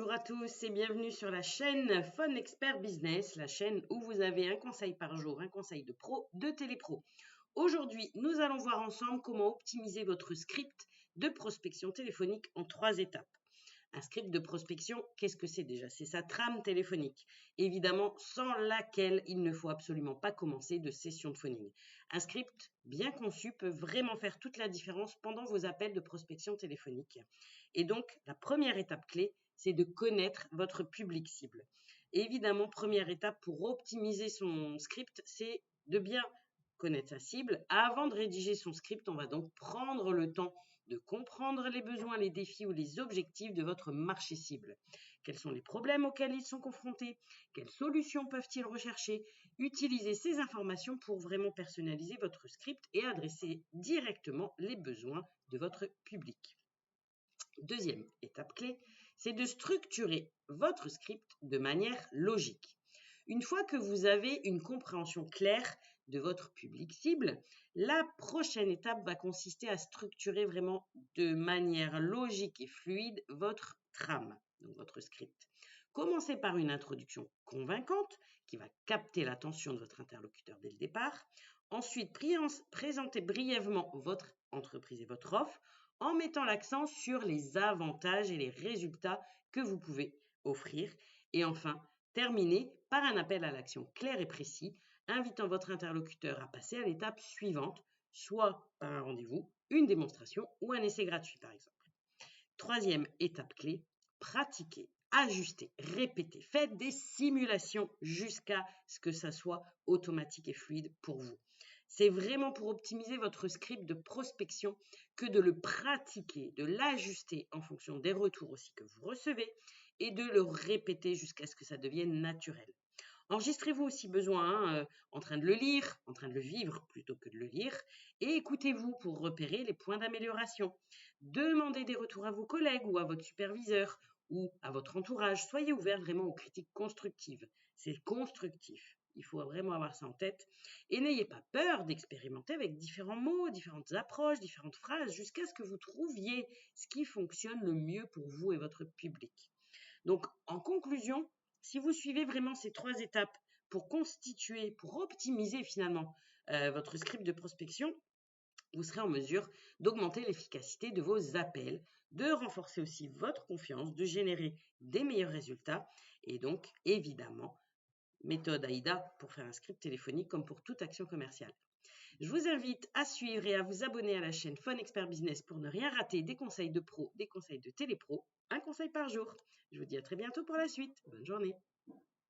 Bonjour à tous et bienvenue sur la chaîne Fun Expert Business, la chaîne où vous avez un conseil par jour, un conseil de pro, de télépro. Aujourd'hui, nous allons voir ensemble comment optimiser votre script de prospection téléphonique en 3 étapes. Un script de prospection, qu'est-ce que c'est déjà? C'est sa trame téléphonique, évidemment sans laquelle il ne faut absolument pas commencer de session de phoning. Un script bien conçu peut vraiment faire toute la différence pendant vos appels de prospection téléphonique. Et donc, la première étape clé, c'est de connaître votre public cible. Et évidemment, première étape pour optimiser son script, c'est de bien connaître sa cible. Avant de rédiger son script, on va donc prendre le temps de comprendre les besoins, les défis ou les objectifs de votre marché cible. Quels sont les problèmes auxquels ils sont confrontés? Quelles solutions peuvent-ils rechercher? Utilisez ces informations pour vraiment personnaliser votre script et adresser directement les besoins de votre public. Deuxième étape clé, c'est de structurer votre script de manière logique. Une fois que vous avez une compréhension claire de votre public cible, la prochaine étape va consister à structurer vraiment de manière logique et fluide votre trame, donc votre script. Commencez par une introduction convaincante qui va capter l'attention de votre interlocuteur dès le départ. Ensuite, présentez brièvement votre entreprise et votre offre en mettant l'accent sur les avantages et les résultats que vous pouvez offrir. Et enfin, terminez par un appel à l'action clair et précis, invitant votre interlocuteur à passer à l'étape suivante, soit par un rendez-vous, une démonstration ou un essai gratuit par exemple. Troisième étape clé, pratiquez, ajustez, répétez, faites des simulations jusqu'à ce que ça soit automatique et fluide pour vous. C'est vraiment pour optimiser votre script de prospection que de le pratiquer, de l'ajuster en fonction des retours aussi que vous recevez et de le répéter jusqu'à ce que ça devienne naturel. Enregistrez-vous aussi besoin en train de le lire, en train de le vivre plutôt que de le lire, et écoutez-vous pour repérer les points d'amélioration. Demandez des retours à vos collègues ou à votre superviseur ou à votre entourage. Soyez ouvert vraiment aux critiques constructives. C'est constructif. Il faut vraiment avoir ça en tête. Et n'ayez pas peur d'expérimenter avec différents mots, différentes approches, différentes phrases, jusqu'à ce que vous trouviez ce qui fonctionne le mieux pour vous et votre public. Donc, en conclusion, si vous suivez vraiment ces 3 étapes pour constituer, pour optimiser finalement votre script de prospection, vous serez en mesure d'augmenter l'efficacité de vos appels, de renforcer aussi votre confiance, de générer des meilleurs résultats et donc évidemment, méthode AIDA pour faire un script téléphonique comme pour toute action commerciale. Je vous invite à suivre et à vous abonner à la chaîne Fun Expert Business pour ne rien rater des conseils de pro, des conseils de télépro, un conseil par jour. Je vous dis à très bientôt pour la suite. Bonne journée.